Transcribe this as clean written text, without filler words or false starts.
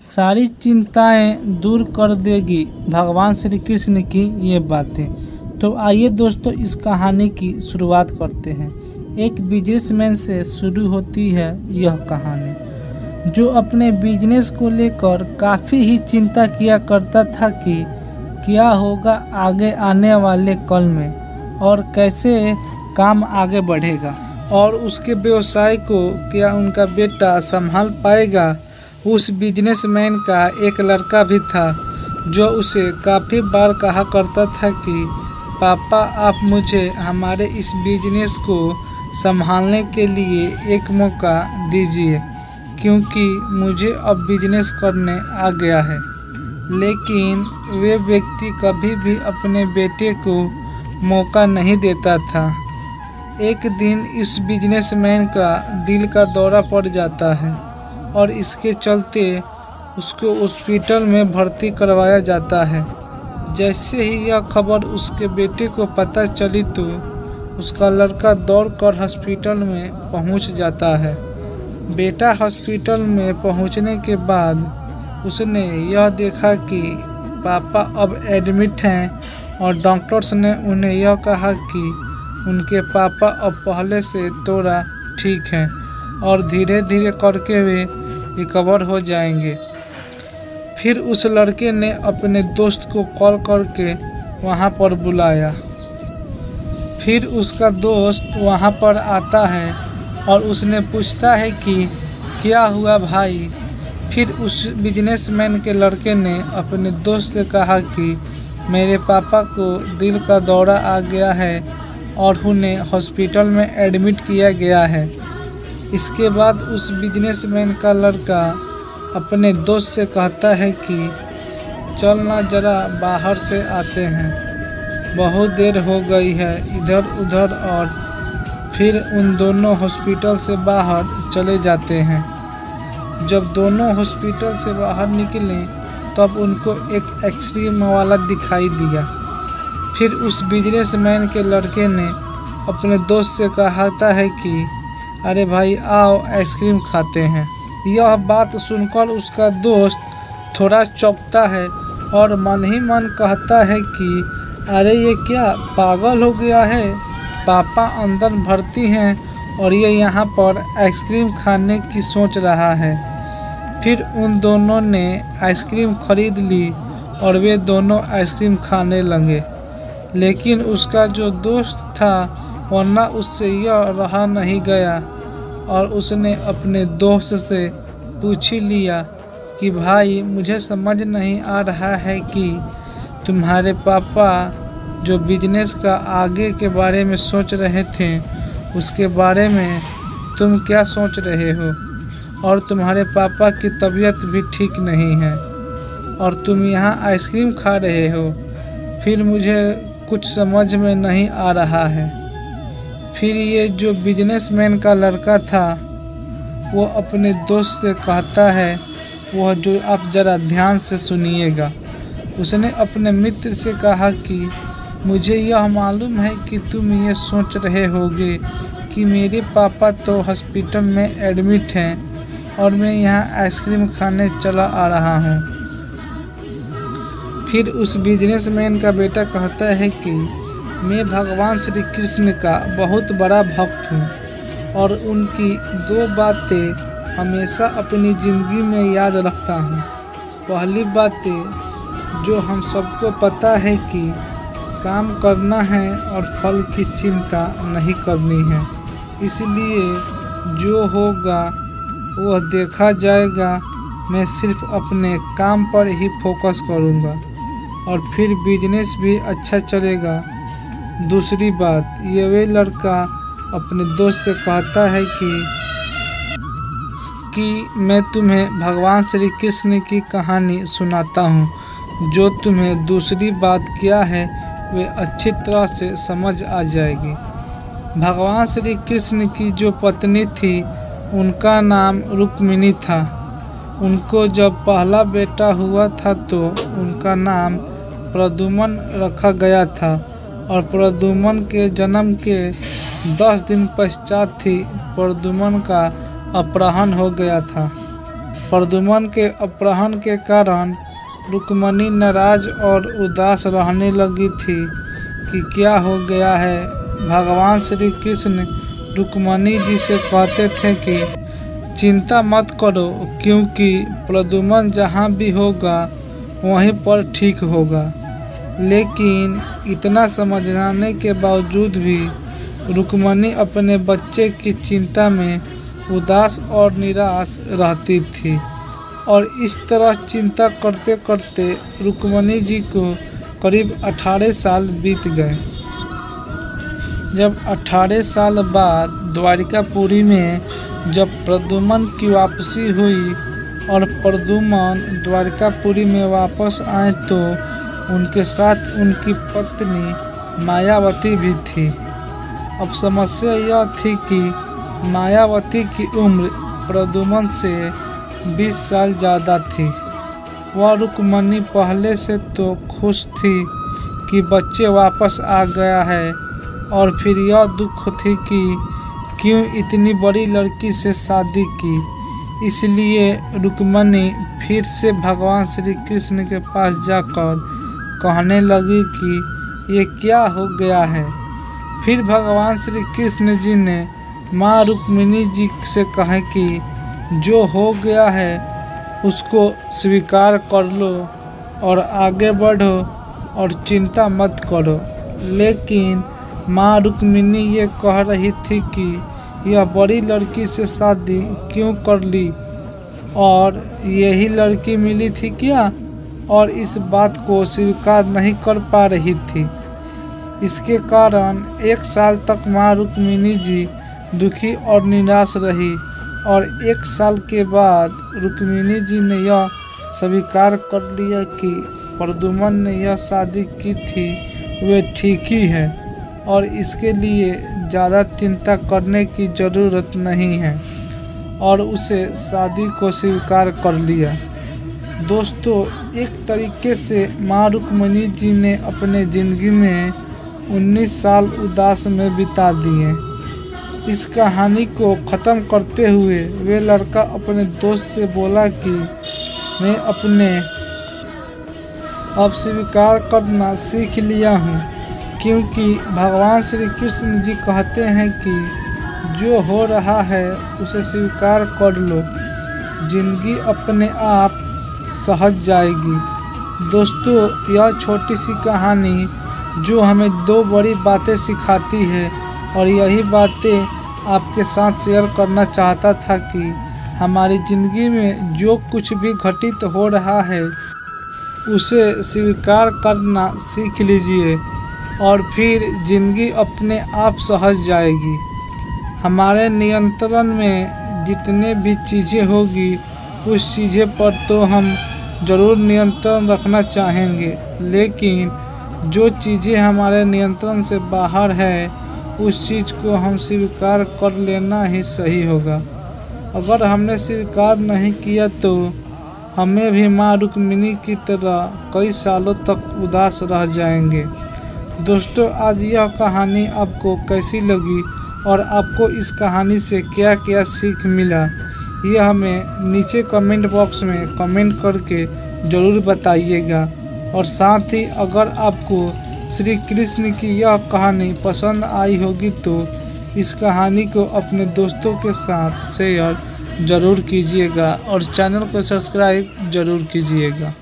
सारी चिंताएं दूर कर देगी भगवान श्री कृष्ण की ये बातें। तो आइए दोस्तों, इस कहानी की शुरुआत करते हैं। एक बिजनेसमैन से शुरू होती है यह कहानी, जो अपने बिजनेस को लेकर काफ़ी ही चिंता किया करता था कि क्या होगा आगे आने वाले कल में और कैसे काम आगे बढ़ेगा और उसके व्यवसाय को क्या उनका बेटा संभाल पाएगा। उस बिजनेसमैन का एक लड़का भी था जो उसे काफ़ी बार कहा करता था कि पापा, आप मुझे हमारे इस बिजनेस को संभालने के लिए एक मौका दीजिए, क्योंकि मुझे अब बिजनेस करने आ गया है। लेकिन वे व्यक्ति कभी भी अपने बेटे को मौका नहीं देता था। एक दिन इस बिजनेसमैन का दिल का दौरा पड़ जाता है और इसके चलते उसको हॉस्पिटल में भर्ती करवाया जाता है। जैसे ही यह खबर उसके बेटे को पता चली तो उसका लड़का दौड़कर हॉस्पिटल में पहुंच जाता है। बेटा हॉस्पिटल में पहुंचने के बाद उसने यह देखा कि पापा अब एडमिट हैं और डॉक्टर्स ने उन्हें यह कहा कि उनके पापा अब पहले से थोड़ा ठीक हैं और धीरे धीरे करके वे रिकवर हो जाएंगे। फिर उस लड़के ने अपने दोस्त को कॉल करके वहाँ पर बुलाया। फिर उसका दोस्त वहाँ पर आता है और उसने पूछता है कि क्या हुआ भाई। फिर उस बिजनेसमैन के लड़के ने अपने दोस्त से कहा कि मेरे पापा को दिल का दौरा आ गया है और उन्हें हॉस्पिटल में एडमिट किया गया है। इसके बाद उस बिजनेसमैन का लड़का अपने दोस्त से कहता है कि चल ना जरा बाहर से आते हैं, बहुत देर हो गई है इधर उधर। और फिर उन दोनों हॉस्पिटल से बाहर चले जाते हैं। जब दोनों हॉस्पिटल से बाहर निकले तब उनको एक आइसक्रीम वाला दिखाई दिया। फिर उस बिजनेसमैन के लड़के ने अपने दोस्त से कहता है कि अरे भाई आओ आइसक्रीम खाते हैं। यह बात सुनकर उसका दोस्त थोड़ा चौंकता है और मन ही मन कहता है कि अरे ये क्या पागल हो गया है, पापा अंदर भर्ती हैं और ये यहाँ पर आइसक्रीम खाने की सोच रहा है। फिर उन दोनों ने आइसक्रीम खरीद ली और वे दोनों आइसक्रीम खाने लगे। लेकिन उसका जो दोस्त था वरना उससे यह रहा नहीं गया और उसने अपने दोस्त से पूछ ही लिया कि भाई, मुझे समझ नहीं आ रहा है कि तुम्हारे पापा जो बिजनेस का आगे के बारे में सोच रहे थे उसके बारे में तुम क्या सोच रहे हो, और तुम्हारे पापा की तबीयत भी ठीक नहीं है और तुम यहाँ आइसक्रीम खा रहे हो। फिर मुझे कुछ समझ में नहीं आ रहा है। फिर ये जो बिजनेसमैन का लड़का था वो अपने दोस्त से कहता है, वह जो आप ज़रा ध्यान से सुनिएगा। उसने अपने मित्र से कहा कि मुझे यह मालूम है कि तुम ये सोच रहे होगे कि मेरे पापा तो हॉस्पिटल में एडमिट हैं और मैं यहाँ आइसक्रीम खाने चला आ रहा हूँ। फिर उस बिजनेसमैन का बेटा कहता है कि मैं भगवान श्री कृष्ण का बहुत बड़ा भक्त हूँ और उनकी दो बातें हमेशा अपनी ज़िंदगी में याद रखता हूँ। पहली बातें जो हम सबको पता है कि काम करना है और फल की चिंता नहीं करनी है, इसलिए जो होगा वह देखा जाएगा। मैं सिर्फ अपने काम पर ही फोकस करूँगा और फिर बिजनेस भी अच्छा चलेगा। दूसरी बात, ये वे लड़का अपने दोस्त से कहता है कि मैं तुम्हें भगवान श्री कृष्ण की कहानी सुनाता हूँ, जो तुम्हें दूसरी बात क्या है वे अच्छी तरह से समझ आ जाएगी। भगवान श्री कृष्ण की जो पत्नी थी उनका नाम रुक्मिणी था। उनको जब पहला बेटा हुआ था तो उनका नाम प्रद्युम्न रखा गया था और प्रद्युम्न के जन्म के 10 दिन पश्चात ही प्रद्युम्न का अपहरण हो गया था। प्रद्युम्न के अपहरण के कारण रुक्मिणी नाराज और उदास रहने लगी थी कि क्या हो गया है। भगवान श्री कृष्ण रुक्मिणी जी से कहते थे कि चिंता मत करो, क्योंकि प्रद्युम्न जहाँ भी होगा वहीं पर ठीक होगा। लेकिन इतना समझाने के बावजूद भी रुक्मिणी अपने बच्चे की चिंता में उदास और निराश रहती थी और इस तरह चिंता करते करते रुक्मिणी जी को करीब 18 साल बीत गए। जब 18 साल बाद द्वारिकापुरी में जब प्रद्युम्न की वापसी हुई और प्रद्युम्न द्वारिकापुरी में वापस आए तो उनके साथ उनकी पत्नी मायावती भी थी। अब समस्या यह थी कि मायावती की उम्र प्रद्युम्न से 20 साल ज़्यादा थी। वह रुक्मिणी पहले से तो खुश थी कि बच्चे वापस आ गया है और फिर यह दुख थी कि क्यों इतनी बड़ी लड़की से शादी की। इसलिए रुक्मिणी फिर से भगवान श्री कृष्ण के पास जाकर कहने लगी कि ये क्या हो गया है। फिर भगवान श्री कृष्ण जी ने माँ रुक्मिणी जी से कहा कि जो हो गया है उसको स्वीकार कर लो और आगे बढ़ो और चिंता मत करो। लेकिन माँ रुक्मिणी ये कह रही थी कि यह बड़ी लड़की से शादी क्यों कर ली और यही लड़की मिली थी क्या, और इस बात को स्वीकार नहीं कर पा रही थी। इसके कारण 1 साल तक माँ रुक्मिणी जी दुखी और निराश रही और 1 साल के बाद रुक्मिणी जी ने यह स्वीकार कर लिया कि प्रद्युम्न ने यह शादी की थी वे ठीक ही है और इसके लिए ज़्यादा चिंता करने की ज़रूरत नहीं है और उसे शादी को स्वीकार कर लिया। दोस्तों, एक तरीके से माँ रुक्मिणी जी ने अपने ज़िंदगी में 19 साल उदास में बिता दिए। इस कहानी को ख़त्म करते हुए वे लड़का अपने दोस्त से बोला कि मैं अपने अब स्वीकार करना सीख लिया हूँ, क्योंकि भगवान श्री कृष्ण जी कहते हैं कि जो हो रहा है उसे स्वीकार कर लो, जिंदगी अपने आप सहज जाएगी। दोस्तों, यह छोटी सी कहानी जो हमें 2 बड़ी बातें सिखाती है और यही बातें आपके साथ शेयर करना चाहता था कि हमारी ज़िंदगी में जो कुछ भी घटित हो रहा है उसे स्वीकार करना सीख लीजिए और फिर ज़िंदगी अपने आप सहज जाएगी। हमारे नियंत्रण में जितने भी चीज़ें होगी उस चीज़ें पर तो हम ज़रूर नियंत्रण रखना चाहेंगे, लेकिन जो चीज़ें हमारे नियंत्रण से बाहर है उस चीज़ को हम स्वीकार कर लेना ही सही होगा। अगर हमने स्वीकार नहीं किया तो हमें भी माँ रुक्मिणी की तरह कई सालों तक उदास रह जाएंगे। दोस्तों, आज यह कहानी आपको कैसी लगी और आपको इस कहानी से क्या क्या सीख मिला, ये हमें नीचे कमेंट बॉक्स में कमेंट करके ज़रूर बताइएगा। और साथ ही अगर आपको श्री कृष्ण की यह कहानी पसंद आई होगी तो इस कहानी को अपने दोस्तों के साथ शेयर ज़रूर कीजिएगा और चैनल को सब्सक्राइब ज़रूर कीजिएगा।